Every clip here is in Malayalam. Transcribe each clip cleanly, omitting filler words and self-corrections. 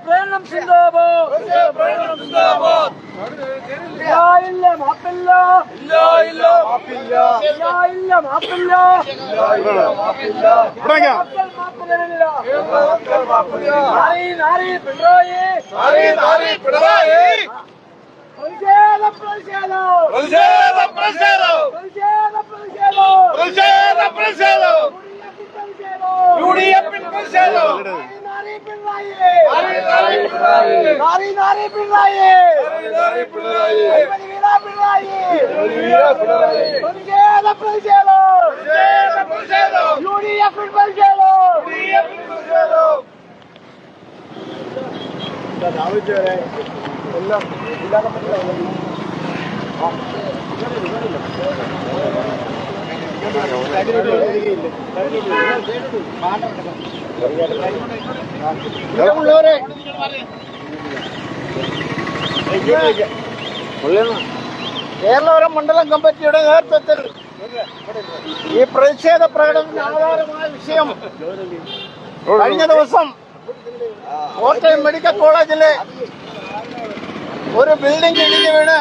പ്രേരണം സിന്ദാബാദ്. ഇല്ല മാപ്പില്ല, ഇല്ല മാപ്പില്ല, ഇല്ല മാപ്പില്ല. നാരി നാരി പിണറായി, പ്രതിഷേധം പ്രതിഷേധം പ്രതിഷേധം പ്രതിഷേധം പ്രതിഷേധം പ്രതിഷേധം പ്രതിഷേധം യുഡിഎഫിൻ പ്രതിഷേധം നാരി പിണറായി, നാരി നാരി പിണറായി, വീണ പിണറായി, പ്രതിഷേധം പ്രതിഷേധം യുഡിഎഫിൻ പ്രതിഷേധം. എല്ലാം കേരളപുരം മണ്ഡലം കമ്മിറ്റിയുടെ നേതൃത്വത്തിൽ ഈ പ്രതിഷേധ പ്രകടനത്തിന് ആധാരമായ വിഷയം കഴിഞ്ഞ ദിവസം കോട്ടയം മെഡിക്കൽ കോളേജിലെ ഒരു ബിൽഡിംഗ് ഇടിഞ്ഞു വീണ്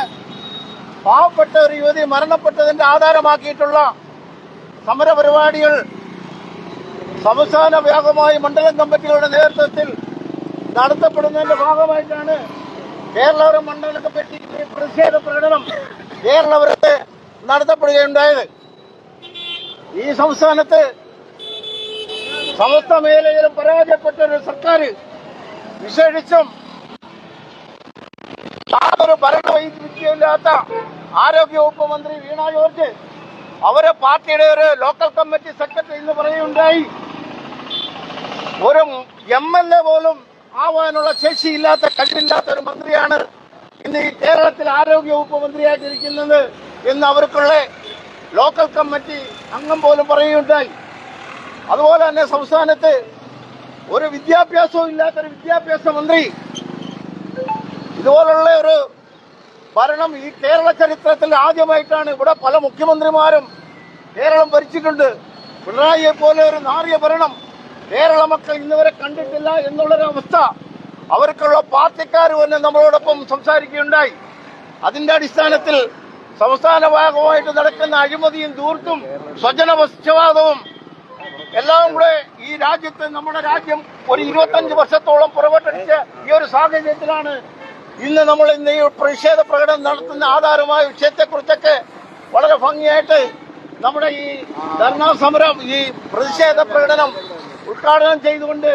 പാവപ്പെട്ട ഒരു യുവതി മരണപ്പെട്ടതിന്റെ ആധാരമാക്കിയിട്ടുള്ള സമരപരിപാടികൾ സംസ്ഥാന വ്യാപകമായി മണ്ഡലം കമ്മിറ്റികളുടെ നേതൃത്വത്തിൽ നടത്തപ്പെടുന്നതിന്റെ ഭാഗമായിട്ടാണ് കേരളപുരം മണ്ഡലം കമ്മിറ്റി പ്രതിഷേധ പ്രകടനം കേരളപുരത്ത് നടത്തപ്പെടുകയുണ്ടായത്. ഈ സംസ്ഥാനത്ത് സമസ്ത മേഖലയിലും പരാജയപ്പെട്ട ഒരു സർക്കാർ, വിശേഷിച്ചും യാതൊരു ഭരണവൈദഗ്ധ്യമില്ലാത്ത ആരോഗ്യവകുപ്പ് മന്ത്രി വീണ ജോർജ്, അവരെ പാർട്ടിയുടെ ഒരു ലോക്കൽ കമ്മിറ്റി സെക്രട്ടറി എന്ന് പറയുകയുണ്ടായി. ഒരു MLA പോലും ആവാനുള്ള ശേഷിയില്ലാത്ത, കഴിവില്ലാത്ത ഒരു മന്ത്രിയാണ് ഇന്ന് ഈ കേരളത്തിൽ ആരോഗ്യവകുപ്പ് മന്ത്രിയായിട്ടിരിക്കുന്നത് എന്ന് അവർക്കുള്ള ലോക്കൽ കമ്മിറ്റി അംഗം പോലും പറയുകയുണ്ടായി. അതുപോലെ തന്നെ സംസ്ഥാനത്ത് ഒരു വിദ്യാഭ്യാസവും ഇല്ലാത്തൊരു വിദ്യാഭ്യാസ മന്ത്രി, ഇതുപോലുള്ള ഒരു ഭരണം ഈ കേരള ചരിത്രത്തിൽ ആദ്യമായിട്ടാണ്. ഇവിടെ പല മുഖ്യമന്ത്രിമാരും കേരളം ഭരിച്ചിട്ടുണ്ട്. പിണറായിയെ പോലെ ഒരു നാറിയ ഭരണം കേരള മക്കൾ ഇന്നുവരെ കണ്ടിട്ടില്ല എന്നുള്ളൊരവസ്ഥ അവർക്കുള്ള പാർട്ടിക്കാർ തന്നെ നമ്മളോടൊപ്പം സംസാരിക്കുകയുണ്ടായി. അതിന്റെ അടിസ്ഥാനത്തിൽ സംസ്ഥാന ഭാഗമായിട്ട് നടക്കുന്ന അഴിമതിയും ധൂർത്തും സ്വജനപക്ഷപാതവും എല്ലാം കൂടെ ഈ രാജ്യത്ത്, നമ്മുടെ രാജ്യം ഒരു 25 വർഷത്തോളം പുറകോട്ടടിച്ച ഈ ഒരു സാഹചര്യത്തിലാണ് ഇന്ന് നമ്മൾ ഇന്ന് ഈ പ്രതിഷേധ പ്രകടനം നടത്തുന്ന ആധാരമായ വിഷയത്തെക്കുറിച്ചൊക്കെ വളരെ ഭംഗിയായിട്ട് നമ്മുടെ ഈ ധർണാ സമരം, ഈ പ്രതിഷേധ പ്രകടനം ഉദ്ഘാടനം ചെയ്തുകൊണ്ട്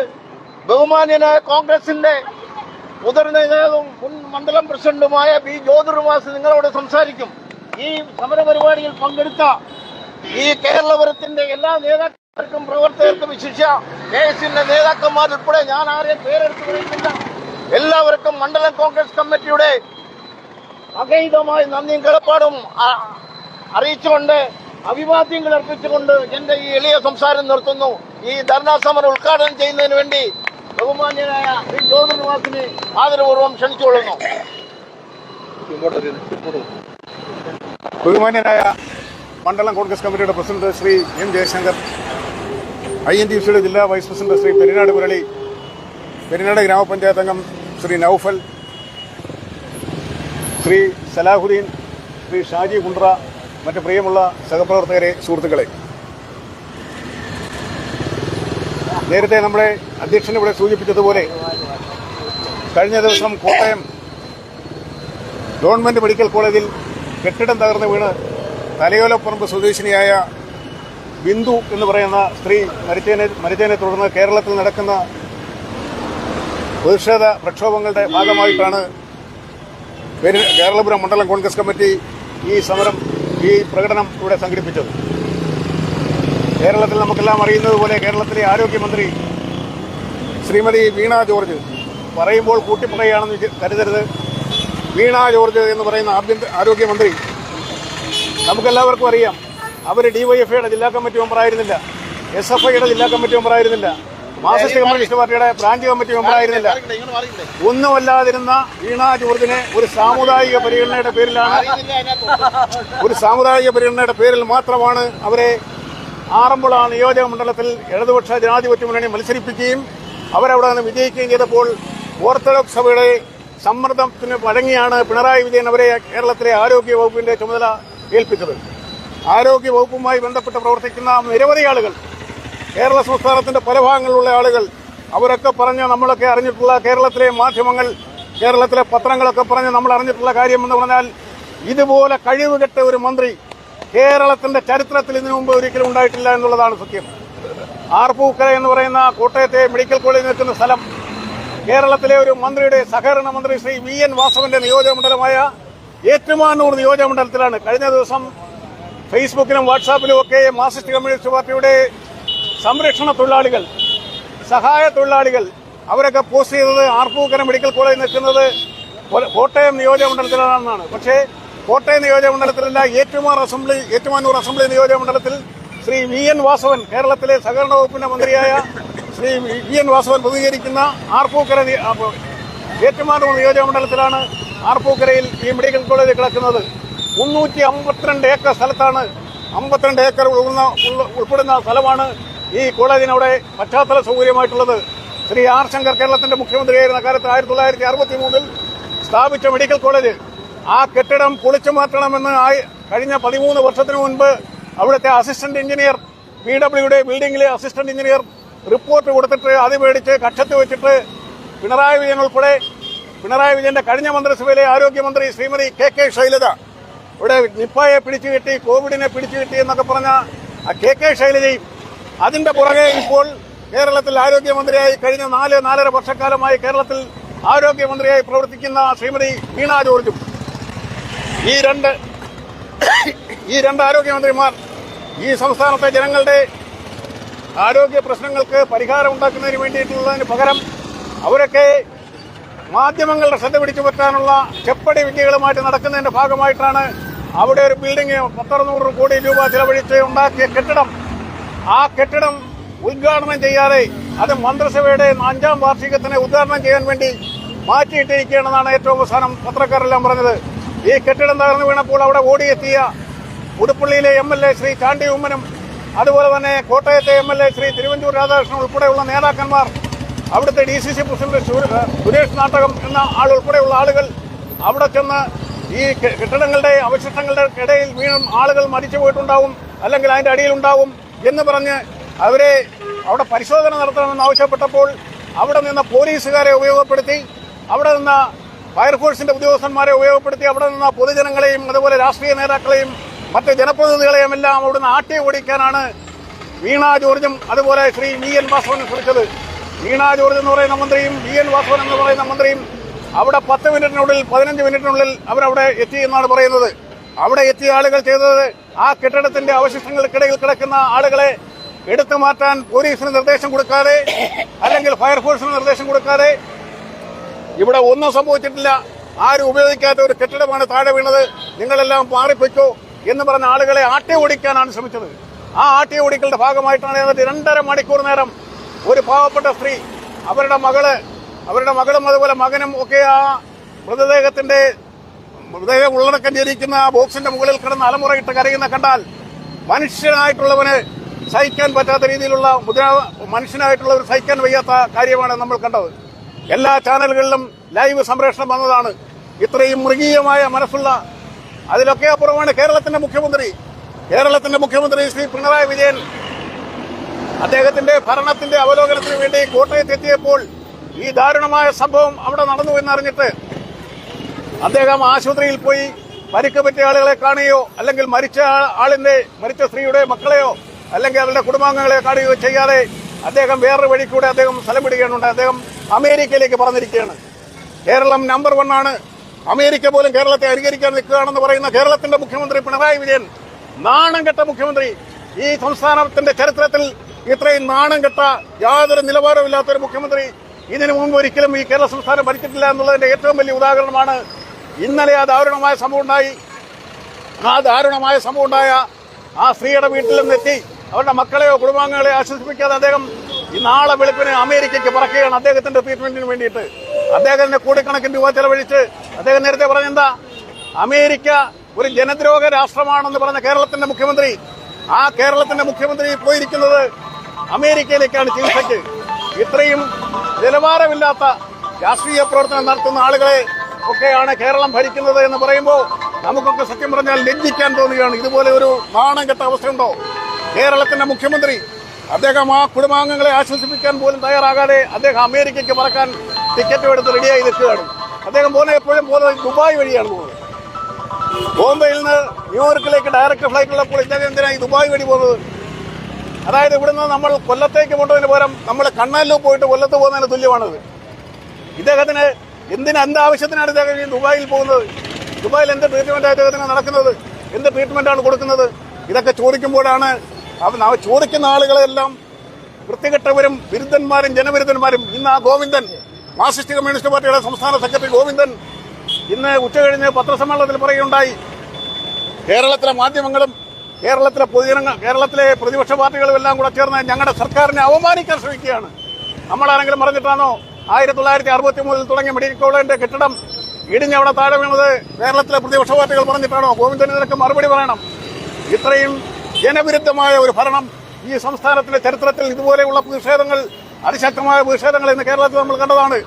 ബഹുമാന്യനായ കോൺഗ്രസിന്റെ മുതിർന്ന നേതാവും മുൻ മണ്ഡലം പ്രസിഡന്റുമായ ബി ജ്യോതിർവാസ് നിങ്ങളോട് സംസാരിക്കും. ഈ സമരപരിപാടിയിൽ പങ്കെടുത്ത ഈ കേരളപുരത്തിന്റെ എല്ലാ നേതാക്കന്മാർക്കും പ്രവർത്തകർക്കും, വിശിഷ്യ KS-ന്റെ നേതാക്കന്മാരുൾപ്പെടെ ഞാൻ ആരെയും പേരെടുത്ത് പറയുന്നില്ല, എല്ലാവർക്കും മണ്ഡലം കോൺഗ്രസ് കമ്മിറ്റിയുടെ അഗൈതമായ നന്ദിയും കടപ്പാടും അറിയിച്ചുകൊണ്ട്, അഭിവാദ്യങ്ങൾ അർപ്പിച്ചുകൊണ്ട് എന്റെ ഈ എളിയ സംസാരം നിർത്തുന്നു. ഈ ധർണാ സമരം ഉദ്ഘാടനം ചെയ്യുന്നതിന് വേണ്ടി ബഹുമാന്യനായ ശ്രീ ജ്യോതിർവാസിനെ ആദരപൂർവ്വം ക്ഷണിച്ചുകൊള്ളുന്നു. ബഹുമാന്യനായ മണ്ഡലം കോൺഗ്രസ് കമ്മിറ്റിയുടെ പ്രസിഡന്റ് ശ്രീ M ജയശങ്കർ, INTUCയുടെ ജില്ലാ വൈസ് പ്രസിഡന്റ് ശ്രീ പെരിനാട് മുരളി, പെരിനാട് ഗ്രാമപഞ്ചായത്ത് അംഗം ശ്രീ നൌഫൽ, ശ്രീ സലാഹുദ്ദീൻ, ശ്രീ ഷാജി കുണ്ട്ര, മറ്റ് പ്രിയമുള്ള സഹപ്രവർത്തകരെ, സുഹൃത്തുക്കളെ, നേരത്തെ നമ്മുടെ അധ്യക്ഷൻ ഇവിടെ സൂചിപ്പിച്ചതുപോലെ കഴിഞ്ഞ ദിവസം കോട്ടയം ഗവൺമെന്റ് മെഡിക്കൽ കോളേജിൽ കെട്ടിടം തകർന്ന് വീണ് തലയോലപ്പറമ്പ് സ്വദേശിനിയായ ബിന്ദു എന്ന് പറയുന്ന സ്ത്രീ മരിച്ചതിനെ തുടർന്ന് കേരളത്തിൽ നടക്കുന്ന പ്രതിഷേധ പ്രക്ഷോഭങ്ങളുടെ ഭാഗമായിട്ടാണ് കേരളപുരം മണ്ഡലം കോൺഗ്രസ് കമ്മിറ്റി ഈ പ്രകടനം ഇവിടെ സംഘടിപ്പിച്ചത്. കേരളത്തിൽ നമുക്കെല്ലാം അറിയുന്നതുപോലെ കേരളത്തിലെ ആരോഗ്യമന്ത്രി ശ്രീമതി വീണ ജോർജ്, പറയുമ്പോൾ കൂട്ടിപ്പറയുകയാണെന്ന് കരുതരുത്, വീണ ജോർജ് എന്ന് പറയുന്ന ആരോഗ്യമന്ത്രി നമുക്കെല്ലാവർക്കും അറിയാം. അവർ DYFIയുടെ ജില്ലാ കമ്മിറ്റി മെമ്പറായിരുന്നില്ല, SFIയുടെ ജില്ലാ കമ്മിറ്റി മെമ്പറായിരുന്നില്ല, മാർക്സിസ്റ്റ് കമ്മ്യൂണിസ്റ്റ് പാർട്ടിയുടെ ബ്രാഞ്ച് കമ്മിറ്റി മെമ്പറായിരുന്നില്ല. ഒന്നുമല്ലാതിരുന്ന വീണ ജോർജിനെ ഒരു സാമുദായിക പരിഗണനയുടെ പേരിൽ മാത്രമാണ് അവരെ ആറന്മുള നിയോജക മണ്ഡലത്തിൽ ഇടതുപക്ഷ ജനാധിപത്യ മുന്നണി മത്സരിപ്പിക്കുകയും അവരവിടെ നിന്ന് വിജയിക്കുകയും ചെയ്തപ്പോൾ ഓർത്തഡോക്സ് സഭയുടെ സമ്മർദ്ദത്തിന് വഴങ്ങിയാണ് പിണറായി വിജയൻ അവരെ കേരളത്തിലെ ആരോഗ്യ വകുപ്പിന്റെ ചുമതല ഏൽപ്പിച്ചത്. ആരോഗ്യ വകുപ്പുമായി ബന്ധപ്പെട്ട് പ്രവർത്തിക്കുന്ന നിരവധി ആളുകൾ, കേരള സംസ്ഥാനത്തിന്റെ പല ഭാഗങ്ങളിലുള്ള ആളുകൾ, അവരൊക്കെ പറഞ്ഞ് നമ്മളൊക്കെ അറിഞ്ഞിട്ടുള്ള, കേരളത്തിലെ മാധ്യമങ്ങൾ, കേരളത്തിലെ പത്രങ്ങളൊക്കെ പറഞ്ഞ് നമ്മൾ അറിഞ്ഞിട്ടുള്ള കാര്യം എന്ന് പറഞ്ഞാൽ, ഇതുപോലെ കഴിവുകെട്ട ഒരു മന്ത്രി കേരളത്തിന്റെ ചരിത്രത്തിൽ ഇതിനു മുമ്പ് ഒരിക്കലും ഉണ്ടായിട്ടില്ല എന്നുള്ളതാണ് സത്യം. ആർപ്പൂക്കര എന്ന് പറയുന്ന കോട്ടയത്തെ മെഡിക്കൽ കോളേജ് നിൽക്കുന്ന സ്ഥലം കേരളത്തിലെ ഒരു മന്ത്രിയുടെ, സഹകരണ മന്ത്രി ശ്രീ VN വാസവന്റെ നിയോജകമണ്ഡലമായ ഏറ്റുമാനൂർ നിയോജകമണ്ഡലത്തിലാണ്. കഴിഞ്ഞ ദിവസം ഫേസ്ബുക്കിലും വാട്സാപ്പിലും ഒക്കെ മാർക്സിസ്റ്റ് കമ്മ്യൂണിസ്റ്റ് പാർട്ടിയുടെ സംരക്ഷണ തൊഴിലാളികൾ, സഹായ തൊഴിലാളികൾ അവരൊക്കെ പോസ്റ്റ് ചെയ്തത് ആർപ്പൂക്കര മെഡിക്കൽ കോളേജ് നിൽക്കുന്നത് കോട്ടയം നിയോജകമണ്ഡലത്തിലാണെന്നാണ്. പക്ഷേ കോട്ടയം നിയോജകമണ്ഡലത്തിലല്ല, ഏറ്റുമാനൂർ അസംബ്ലി നിയോജകമണ്ഡലത്തിൽ ശ്രീ VN വാസവൻ, കേരളത്തിലെ സഹകരണ വകുപ്പിന്റെ മന്ത്രിയായ ശ്രീ VN വാസവൻ പ്രതികരിക്കുന്ന ആർപ്പൂക്കര ഏറ്റുമാനൂർ നിയോജകമണ്ഡലത്തിലാണ് ആർപ്പൂക്കരയിൽ ഈ മെഡിക്കൽ കോളേജ് കിടക്കുന്നത്. 352 ഏക്കർ സ്ഥലത്താണ്, 52 ഏക്കർ ഉൾപ്പെടുന്ന സ്ഥലമാണ് ഈ കോളേജിനവിടെ പശ്ചാത്തല സൗകര്യമായിട്ടുള്ളത്. ശ്രീ R ശങ്കർ കേരളത്തിന്റെ മുഖ്യമന്ത്രിയായിരുന്ന കാലത്ത് 1963 സ്ഥാപിച്ച മെഡിക്കൽ കോളേജ്, ആ കെട്ടിടം പൊളിച്ചു മാറ്റണമെന്ന് കഴിഞ്ഞ 13 വർഷത്തിനു മുൻപ് അവിടുത്തെ അസിസ്റ്റന്റ് എഞ്ചിനീയർ, PWയുടെ ബിൽഡിംഗിലെ അസിസ്റ്റന്റ് എഞ്ചിനീയർ റിപ്പോർട്ട് കൊടുത്തിട്ട് അത് മേടിച്ച് കക്ഷത്ത് വെച്ചിട്ട് പിണറായി വിജയന്റെ കഴിഞ്ഞ മന്ത്രിസഭയിലെ ആരോഗ്യമന്ത്രി ശ്രീമതി KK ശൈലജ, ഇവിടെ നിപ്പയെ പിടിച്ചുകെട്ടി, കോവിഡിനെ പിടിച്ചുകെട്ടി എന്നൊക്കെ പറഞ്ഞ ആ KK ശൈലജയും, അതിന്റെ പുറകെ ഇപ്പോൾ കേരളത്തിൽ ആരോഗ്യമന്ത്രിയായി കഴിഞ്ഞ 4-4.5 വർഷക്കാലമായി കേരളത്തിൽ ആരോഗ്യമന്ത്രിയായി പ്രവർത്തിക്കുന്ന ശ്രീമതി വീണ ജോർജും, ഈ രണ്ട് ആരോഗ്യമന്ത്രിമാർ ഈ സംസ്ഥാനത്തെ ജനങ്ങളുടെ ആരോഗ്യ പ്രശ്നങ്ങൾക്ക് പരിഹാരം ഉണ്ടാക്കുന്നതിന് വേണ്ടിയിട്ടുള്ളതിന് പകരം അവരൊക്കെ മാധ്യമങ്ങളുടെ ശ്രദ്ധ പിടിച്ചു പറ്റാനുള്ള ചെപ്പടി വിദ്യകളുമായിട്ട് നടക്കുന്നതിന്റെ ഭാഗമായിട്ടാണ് അവിടെ ഒരു ബിൽഡിംഗ് 1,600 കോടി രൂപ ചെലവഴിച്ച് ഉണ്ടാക്കിയ കെട്ടിടം, ആ കെട്ടിടം ഉദ്ഘാടനം ചെയ്യാതെ അത് മന്ത്രിസഭയുടെ 5ാം വാർഷികത്തിന് ഉദ്ഘാടനം ചെയ്യാൻ വേണ്ടി മാറ്റിയിട്ടിരിക്കുകയാണെന്നാണ് ഏറ്റവും അവസാനം പത്രക്കാരെല്ലാം പറഞ്ഞത്. ഈ കെട്ടിടം തകർന്നു വീണപ്പോൾ അവിടെ ഓടിയെത്തിയ ഉടുപ്പള്ളിയിലെ MLA ശ്രീ ചാണ്ടി ഉമ്മനും, അതുപോലെ തന്നെ കോട്ടയത്തെ MLA ശ്രീ തിരുവഞ്ചൂർ രാധാകൃഷ്ണൻ ഉൾപ്പെടെയുള്ള നേതാക്കന്മാർ, അവിടുത്തെ DCC പ്രസിഡന്റ് സുരേഷ് നാട്ടകം എന്ന ആൾ ഉൾപ്പെടെയുള്ള ആളുകൾ അവിടെ ചെന്ന് ഈ കെട്ടിടങ്ങളുടെ അവശിഷ്ടങ്ങളുടെ ഇടയിൽ വീണും ആളുകൾ മരിച്ചു പോയിട്ടുണ്ടാവും, അല്ലെങ്കിൽ അതിന്റെ അടിയിലുണ്ടാവും എന്ന് പറഞ്ഞ് അവരെ അവിടെ പരിശോധന നടത്തണമെന്ന് ആവശ്യപ്പെട്ടപ്പോൾ അവിടെ നിന്ന് പോലീസുകാരെ ഉപയോഗപ്പെടുത്തി, അവിടെ നിന്ന് ഫയർഫോഴ്സിന്റെ ഉദ്യോഗസ്ഥന്മാരെ ഉപയോഗപ്പെടുത്തി, അവിടെ നിന്ന് പൊതുജനങ്ങളെയും അതുപോലെ രാഷ്ട്രീയ നേതാക്കളെയും മറ്റ് ജനപ്രതിനിധികളെയും എല്ലാം അവിടുന്ന് ആട്ടി ഓടിക്കാനാണ് വീണ ജോർജും അതുപോലെ ശ്രീ VN വാസവനും ശ്രമിച്ചത്. വീണ ജോർജ് എന്ന് പറയുന്ന മന്ത്രിയും VN വാസവൻ എന്ന് പറയുന്ന മന്ത്രിയും അവിടെ 10 മിനിറ്റിനുള്ളിൽ 15 മിനിറ്റിനുള്ളിൽ അവരവിടെ എത്തി എന്നാണ് പറയുന്നത്. അവിടെ എത്തിയ ആളുകൾ ചെയ്തത് ആ കെട്ടിടത്തിന്റെ അവശിഷ്ടങ്ങൾക്കിടയിൽ കിടക്കുന്ന ആളുകളെ എടുത്തു മാറ്റാൻ പോലീസിന് നിർദ്ദേശം കൊടുക്കാതെ, അല്ലെങ്കിൽ ഫയർഫോഴ്സിന് നിർദ്ദേശം കൊടുക്കാതെ, ഇവിടെ ഒന്നും സംഭവിച്ചിട്ടില്ല, ആരും ഉപയോഗിക്കാത്ത ഒരു കെട്ടിടമാണ് താഴെ വീണത്, നിങ്ങളെല്ലാം മാറിപ്പോയിക്കോ എന്ന് പറഞ്ഞ ആളുകളെ ആട്ടി ഓടിക്കാനാണ് ശ്രമിച്ചത്. ആ ആട്ടി ഓടിക്കലിന്റെ ഭാഗമായിട്ടാണ് 2.5 മണിക്കൂർ നേരം ഒരു പാവപ്പെട്ട സ്ത്രീ, അവരുടെ മകളും അതുപോലെ മകനും ഒക്കെ ആ മൃതദേഹം ഉള്ളടക്കം ചെയ്തിരിക്കുന്ന ആ ബോക്സിന്റെ മുകളിൽ കിടന്ന് അലമുറയിട്ട് കരയുന്ന കണ്ടാൽ മനുഷ്യനായിട്ടുള്ളവന് സഹിക്കാൻ പറ്റാത്ത രീതിയിലുള്ള മനുഷ്യനായിട്ടുള്ളവർ സഹിക്കാൻ വയ്യാത്ത കാര്യമാണ് നമ്മൾ കണ്ടത്. എല്ലാ ചാനലുകളിലും ലൈവ് സംപ്രേഷണം വന്നതാണ്. ഇത്രയും മൃഗീയമായ മനസ്സുള്ള, അതിലൊക്കെ അപ്പുറമാണ് കേരളത്തിന്റെ മുഖ്യമന്ത്രി ശ്രീ പിണറായി വിജയൻ. അദ്ദേഹത്തിന്റെ ഭരണത്തിന്റെ അവലോകനത്തിന് വേണ്ടി കോട്ടയത്തെത്തിയപ്പോൾ ഈ ദാരുണമായ സംഭവം അവിടെ നടന്നു എന്നറിഞ്ഞിട്ട് അദ്ദേഹം ആശുപത്രിയിൽ പോയി പരിക്ക് പറ്റിയ ആളുകളെ കാണുകയോ, അല്ലെങ്കിൽ മരിച്ച സ്ത്രീയുടെ മക്കളെയോ അല്ലെങ്കിൽ അവരുടെ കുടുംബാംഗങ്ങളെ കാണുകയോ ചെയ്യാതെ അദ്ദേഹം വേറൊരു വഴി കൂടെ അദ്ദേഹം സ്ഥലം വിടുകയാണ്. അദ്ദേഹം അമേരിക്കയിലേക്ക് പറഞ്ഞിരിക്കുകയാണ്. കേരളം നമ്പർ 1 ആണ്, അമേരിക്ക പോലും കേരളത്തെ അനുകരിക്കാൻ നിൽക്കുകയാണെന്ന് പറയുന്ന കേരളത്തിന്റെ മുഖ്യമന്ത്രി പിണറായി വിജയൻ, നാണം കെട്ട മുഖ്യമന്ത്രി, ഈ സംസ്ഥാനത്തിന്റെ ചരിത്രത്തിൽ ഇത്രയും നാണം കെട്ട, യാതൊരു നിലവാരമില്ലാത്തൊരു മുഖ്യമന്ത്രി ഇതിനു മുമ്പ് ഒരിക്കലും ഈ കേരള സംസ്ഥാനം ഭരിച്ചിട്ടില്ല എന്നുള്ളതിന്റെ ഏറ്റവും വലിയ ഉദാഹരണമാണ് ഇന്നലെ ആ ദാരുണമായ സംഭവം ഉണ്ടായ ആ സ്ത്രീയുടെ വീട്ടിൽ നിന്നെത്തി അവരുടെ മക്കളെയോ കുടുംബാംഗങ്ങളെയോ ആശ്വസിപ്പിക്കാതെ അദ്ദേഹം ഈ നാളെ വെളുപ്പിന് അമേരിക്കയ്ക്ക് പറക്കുകയാണ് അദ്ദേഹത്തിന്റെ ട്രീറ്റ്മെന്റിന് വേണ്ടിയിട്ട്. അദ്ദേഹത്തിന്റെ കോടിക്കണക്കിന് രൂപ ചെലവഴിച്ച് അദ്ദേഹം നേരത്തെ പറഞ്ഞെന്താ, അമേരിക്ക ഒരു ജനദ്രോഹ രാഷ്ട്രമാണെന്ന് പറഞ്ഞ കേരളത്തിന്റെ മുഖ്യമന്ത്രി, ആ കേരളത്തിന്റെ മുഖ്യമന്ത്രി പോയിരിക്കുന്നത് അമേരിക്കയിലേക്കാണ് ചികിത്സയ്ക്ക്. ഇത്രയും നിലവാരമില്ലാത്ത, രാഷ്ട്രീയ പ്രവർത്തനം നടത്തുന്ന ആളുകളെ ഒക്കെയാണ് കേരളം ഭരിക്കുന്നത് എന്ന് പറയുമ്പോൾ നമുക്കൊക്കെ സത്യം പറഞ്ഞാൽ ലജ്ജിക്കാൻ തോന്നുകയാണ്. ഇതുപോലെ ഒരു നാണം കെട്ട അവസ്ഥയുണ്ടോ? കേരളത്തിന്റെ മുഖ്യമന്ത്രി അദ്ദേഹം ആ കുടുംബാംഗങ്ങളെ ആശ്വസിപ്പിക്കാൻ പോലും തയ്യാറാകാതെ അദ്ദേഹം അമേരിക്കയ്ക്ക് പറക്കാൻ ടിക്കറ്റ് എടുത്ത് റെഡിയായി നിൽക്കുകയാണ്. അദ്ദേഹം എപ്പോഴും പോകുന്നത് ദുബായ് വഴിയാണ് പോകുന്നത്. ബോംബെയിൽ നിന്ന് ന്യൂയോർക്കിലേക്ക് ഡയറക്റ്റ് ഫ്ലൈറ്റുള്ളപ്പോൾ ഇദ്ദേഹം എന്തിനായി ദുബായ് വഴി പോകുന്നത്? അതായത് ഇവിടുന്ന് നമ്മൾ കൊല്ലത്തേക്ക് പോകേണ്ടതിന് പകരം നമ്മൾ കണ്ണല്ലൂർ പോയിട്ട് കൊല്ലത്ത് പോകുന്നതിന് തുല്യമാണത്. ഇദ്ദേഹത്തിന് എന്താവശ്യത്തിനാണ് ഇദ്ദേഹം ഈ ദുബായിൽ പോകുന്നത്? ദുബായിൽ എന്ത് ട്രീറ്റ്മെന്റാണ് ഇദ്ദേഹത്തിന് നടക്കുന്നത്? എന്ത് ട്രീറ്റ്മെന്റാണ് കൊടുക്കുന്നത്? ഇതൊക്കെ ചോദിക്കുമ്പോഴാണ് ചോദിക്കുന്ന ആളുകളെല്ലാം വൃത്തികെട്ടവരും വിരുദ്ധന്മാരും ജനവിരുദ്ധന്മാരും. ഇന്ന് ആ ഗോവിന്ദൻ, മാർക്സിസ്റ്റ് കമ്മ്യൂണിസ്റ്റ് പാർട്ടിയുടെ സംസ്ഥാന സെക്രട്ടറി ഗോവിന്ദൻ ഇന്ന് ഉച്ചകഴിഞ്ഞ് പത്രസമ്മേളനത്തിൽ പറയുകയുണ്ടായി, കേരളത്തിലെ മാധ്യമങ്ങളും കേരളത്തിലെ പൊതുജനങ്ങൾ, കേരളത്തിലെ പ്രതിപക്ഷ പാർട്ടികളും എല്ലാം കൂടെ ചേർന്ന് ഞങ്ങളുടെ സർക്കാരിനെ അവമാനിക്കാൻ ശ്രമിക്കുകയാണ്. നമ്മളാരെങ്കിലും പറഞ്ഞിട്ടാണോ 1963 തുടങ്ങിയ മെഡിക്കൽ കോളേജിന്റെ കെട്ടിടം ഇടിഞ്ഞവിടെ താഴെ വീണത് കേരളത്തിലെ പ്രതിപക്ഷ പാർട്ടികൾ പറഞ്ഞിട്ടാണോ? ഗോവിന്ദൻ ഇതിനൊക്കെ മറുപടി പറയണം. ഇത്രയും ജനവിരുദ്ധമായ ഒരു ഭരണം ഈ സംസ്ഥാനത്തിന്റെ ചരിത്രത്തിൽ ഇതുപോലെയുള്ള പ്രതിഷേധങ്ങൾ, അതിശക്തമായ പ്രതിഷേധങ്ങൾ ഇന്ന് കേരളത്തിൽ നമ്മൾ കണ്ടതാണ്.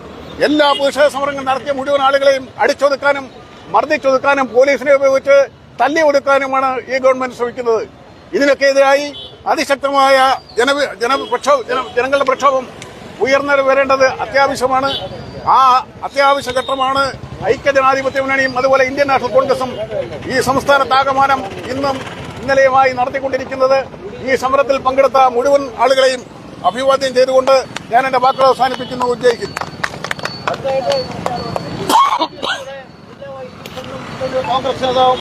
എല്ലാ പ്രതിഷേധ സമരങ്ങളും നടത്തിയ മുഴുവൻ ആളുകളെയും അടിച്ചൊതുക്കാനും മർദ്ദിച്ചൊതുക്കാനും പോലീസിനെ ഉപയോഗിച്ച് തല്ലി ഒതുക്കാനുമാണ് ഈ ഗവൺമെന്റ് ശ്രമിക്കുന്നത്. ഇതിനൊക്കെ എതിരായി അതിശക്തമായ ജനങ്ങളുടെ പ്രക്ഷോഭം ഉയർന്നു വരേണ്ടത് അത്യാവശ്യമാണ്. ആ അത്യാവശ്യ ഘട്ടമാണ് ഐക്യജനാധിപത്യ മുന്നണിയും അതുപോലെ ഇന്ത്യൻ നാഷണൽ കോൺഗ്രസും ഈ സംസ്ഥാനത്താകമാനം ഇന്നും ഇന്നലെയുമായി നടത്തിക്കൊണ്ടിരിക്കുന്നത്. ഈ സമരത്തിൽ പങ്കെടുത്ത മുഴുവൻ ആളുകളെയും അഭിവാദ്യം ചെയ്തുകൊണ്ട് ഞാൻ എന്റെ വാക്കുകൾ അവസാനിപ്പിക്കുന്നു. ഉജ്ജയിക്കുന്നു. കോൺഗ്രസ് നേതാവ്